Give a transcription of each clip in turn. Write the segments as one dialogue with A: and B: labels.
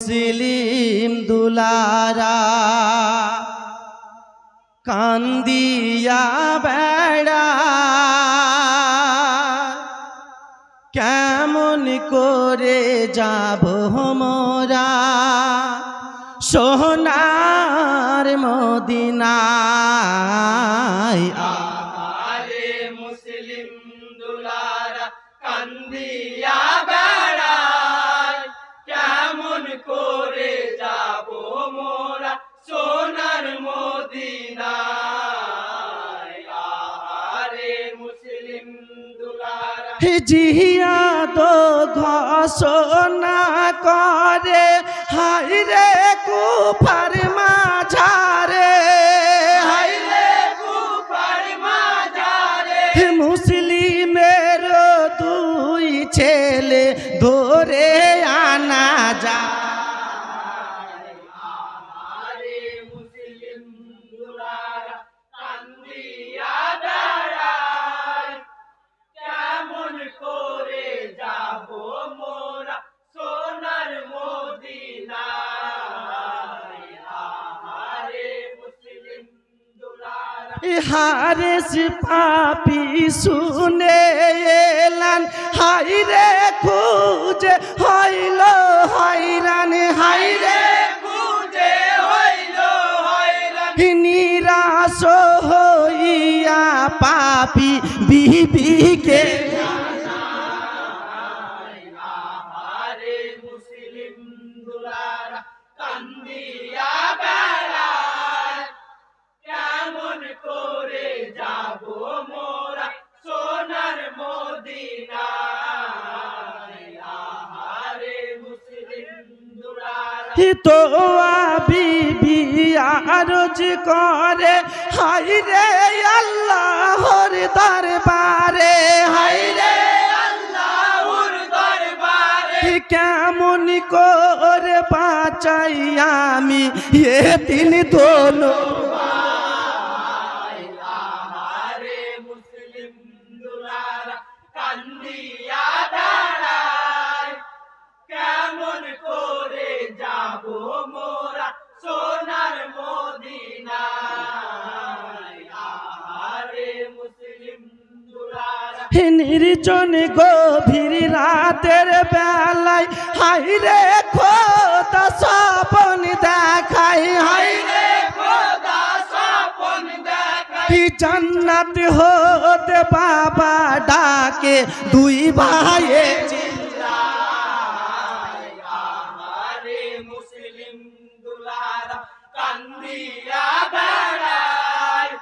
A: মুসলিম দুলারা কান্দিয়া বেড়া কেমন করে যাব মোরা সোনার মদিনায়।
B: আমারে মুসলিম দুলারা কান্দিয়া বেড়ায় কেমন করে যাব মোরা সোনার মদিনায়। আরে মুসলিম দুলারা
A: জিয়া তো ঘোষণা করে হায়রে কুফার মাঝারে,
B: হায়রে কুফার মাঝারে
A: মুসলিমের দুই ছেলে ধরে আনা যায়।
B: আমারে মুসলিম দুলারা কান্দিয়া বেড়ায় কেমন করে যাব মোরা সোনার মদিনায়। আরে মুসলিম দুলারা
A: হারেস পাপি শুনে এলান হায়রে খুঁজে হইল হয়রান, হায়রে
B: খুঁজে হইল হয়রান
A: নিরাশ হইয়া পাপি বিবিকে
B: আরে মুসলিম দুলারা কান্দিয়া বেড়ায় কেমন করে যাব মোরা সোনার মদিনায়। আরে মুসলিম দুলারা
A: তোয়া বিবি আরজ করে হায়রে আল্লাহর দরবারে, হায়রে
B: আল্লাহর দরবারে
A: কেমন করে বাঁচাই আমি এ তিন দোলো।
B: আরে মুসলিম দুলারা কান্দিয়া দাঁড়ায় কেমন করে যাব মোরা সোনার মদিনায়। আরে মুসলিম দুলারা
A: নির্জন গভীর রাতের বেলায় হায়রে খোদা স্বপ্ন দেখাই, হায়রে
B: খোদা স্বপ্ন দেখায়
A: জান্নাত হতে বাবা ডাকে দুই ভাইয়ে
B: চিল্লায়। আরে মুসলিম দুলারা কান্দিয়া বেড়ায়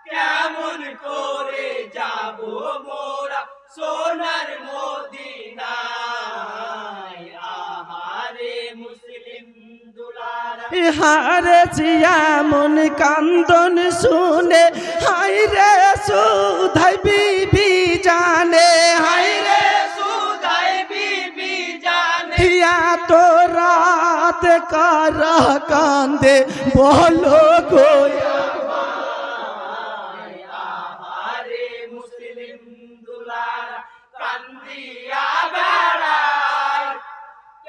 B: কেমন করে যাব মোরা সোনার মদিনায়। আরে মুসলিম দুলারা
A: হারে এমন কান্দন শুনে হায়রে সুধাই বিবি জানে, হায়রে
B: সুদাই বিবি জানে
A: তো রাত কার কান্দে বলো গো।
B: আরে মুসলিম দুলারা কান্দিয়া বেড়ায়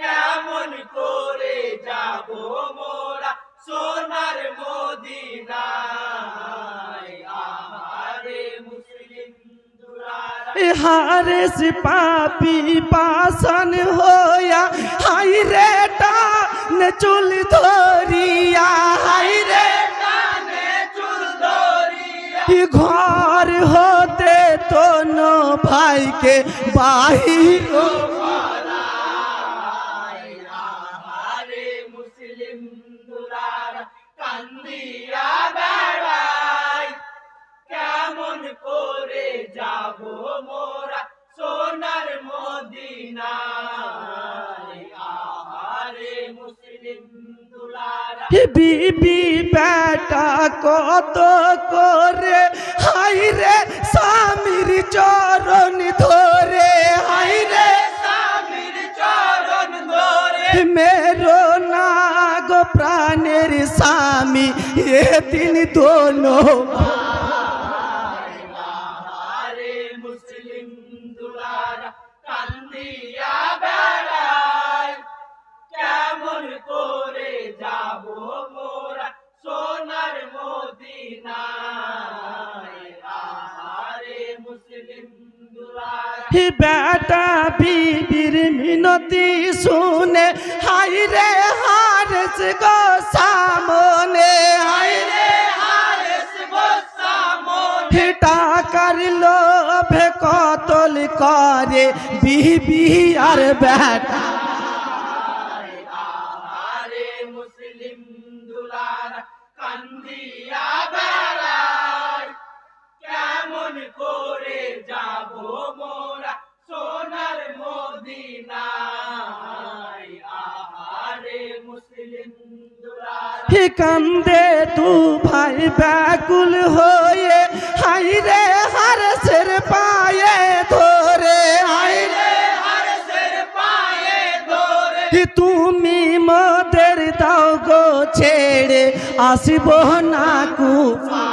B: কেমন করে যাব মোরা সোনার মদিনায়। আরে মুসলিম দুলারা
A: হারেস পাপি পাশান হইয়া হায়রে টান চুল ধরিয়া, হায়রে
B: কানে চুল ধরিয়া
A: ঘর হতে তোন ভাইকে বাহির
B: আরে মুসলিম দুলারা কান্দিয়া বেড়ায় কেমন করে যাব মোরা সোনার মদিনায়। আরে মুসলিম দুলারা
A: বিবি বেটা কত করে হায়রে স্বামীর চরণ ধরে, হায়রে
B: স্বামীর চরণ ধরে
A: মেরো নাগ প্রাণের স্বামী এ তিন দোনো।
B: আরে মুসলিম দুলারা কান্দিয়া বেড়ায় কেমন কেমন করে যাব মোরা সোনার মদিনায় আহারে মুসলিম দুলারা
A: হি বেটা বিবির মিনতি শুনে হাই রে হারেস গো সামনে হাই রে
B: হারেস গোসামন
A: হি টাকার লোভে কতল করে বিবি আর বেটা
B: আহারে মুসলিম দুলারা কান্দিয়া বেড়ায় কেমন করে যাব মোরা সোনার মদিনায় আহারে মুসলিম দুলারা
A: হি কান্দে তু ভাই ব্যাকুল হয়ে হাই রে হারেসের পায়ে ধরে হাই রে
B: হারেসের পায়ে ধরে
A: হি তুমি মোদের দাও গো ছেড়ে আসিব না কুফা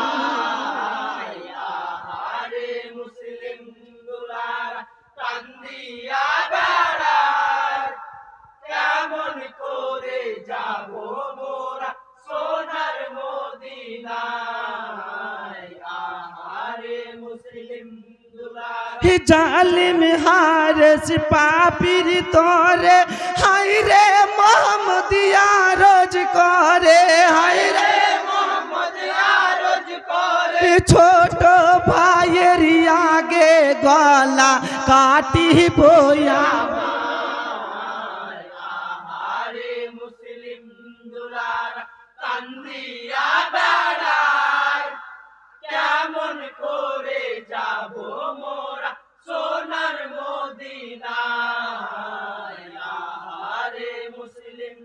B: আহারে মুসলিম দুলারা কান্দিয়া বেড়ায় কেমন করে যাব মোরা সোনার মদিনায় আহারে মুসলিম দুলারা
A: হি জালিম হারেস পাপির তরে হাই রে মোহাম্মদিয়া রোজ করে হাই রে
B: মোহাম্মদ আরজ করে
A: হি ছোট ভাইয়ের আগে গলা কাটি বইয়া
B: আহারে মুসলিম দুলারা কান্দিয়া বেড়ায় কেমন করে যাব মোরা সোনার মদিনায় আহারে মুসলিম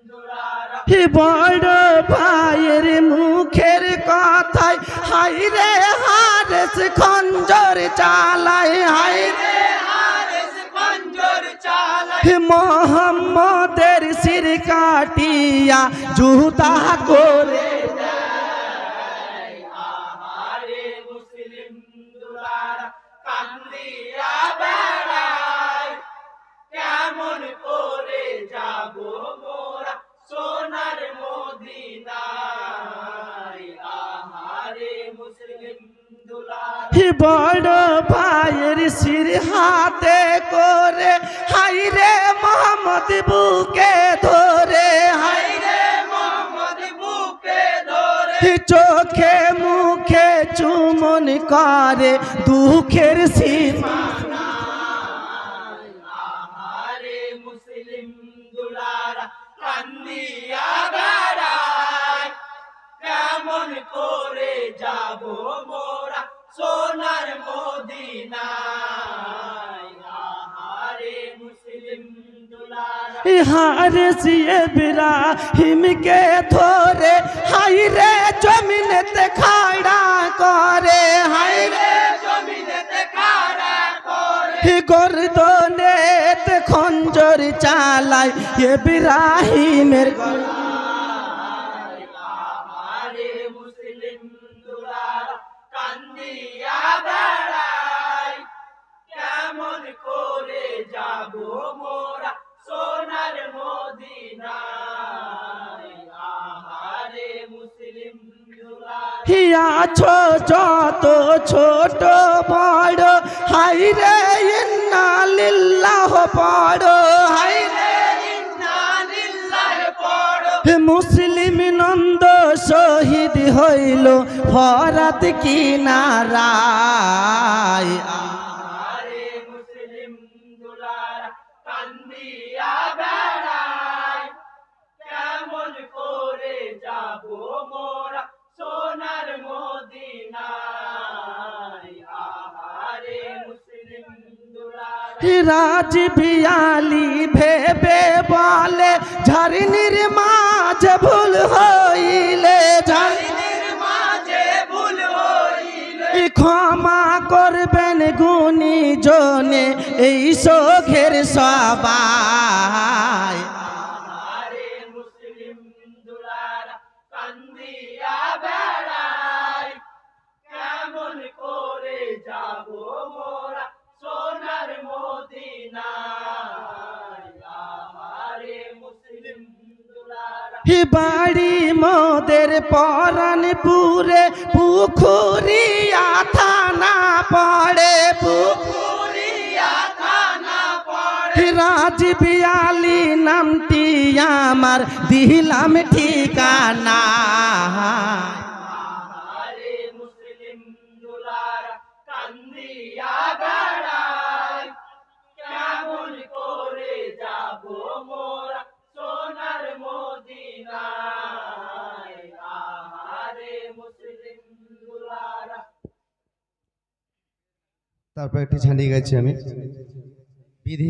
B: দুলারা
A: হি বড় ভাইয়ের মুখের কথায় হাই রে হারেস খঞ্জর চালায় হাই রে
B: হারেস খঞ্জর চালায়
A: হি মোহাম্মদের শির কাটিয়া জুতা করে
B: আহারে মুসলিম দুলারা কান্দিয়া বেড়ায় কেমন করে যাব মোরা সোনার মদিনায় আহারে মুসলিম দুলারা
A: হি বড় ভাইয়ের শির হাতে করে হাই রে মোহাম্মদ বুকে ধরে হাই
B: রে মোহাম্মদ বুকে ধরে
A: হি চোখে মুখে চুমন করে দুঃখের সীমা
B: আহারে মুসলিম দুলারা কান্দিয়া বেড়ায় কেমন করে যাব মোরা সোনার মদিনায় আহারে মুসলিম দুলারা
A: হারেস ইব্রাহিমকে ধরে হাই রে জমিনেতে খাড়া করে হাই রে
B: জমিনেতে খাড়া করে
A: হি গর্দনেতে খঞ্জর চালায় ইব্রাহিমের
B: আহারে মুসলিম দুলারা কান্দিয়া বেড়ায় কেমন করে যাব মোরা সোনার মদিনায় আহারে মুসলিম দুলারা
A: হি আছো যত ছোট বড় হাই রে ইন্না লিল্লাহ পড় হাই রে
B: ইন্না লিল্লাহি পড়ো
A: হে মুসলিম নন্দ শহীদ হইল ফরাত কিনারায়
B: আহারে মুসলিম দুলারা কান্দিয়া বেড়ায় কেমন করে যাব মোরা সোনার মদিনায় আহারে মুসলিম দুলারা
A: রাজ বিয়ালি ভেবে বলে ঝারনির মাঝ ভুল হইলে
B: ঝারনির মাঝে ভুল হইলে
A: ক্ষমা করবেন গুণী জনে এই শোকের সবাই
B: আহারে মুসলিম দুলারা কান্দিয়া বেড়ায় কেমন করে যাব মোরা সোনার মদিনায় আহারে মুসলিম
A: হি বাড়ি মোদের পরানপুরে পুখুরিয়া থানা পড়ে
B: পুকুরিয়া থানা পড়ে
A: রাজবিয়ালি নামটি আমার দিলাম ঠিকানা
B: আহারে মুসলিম দুলারা কান্দিয়া বেড়াই কেমন করে যাব মোরা সোনার মদিনায় আহারে মুসলিম দুলারা
C: তারপর একটি ঝাঁড়ি গাইছি আমি বিধি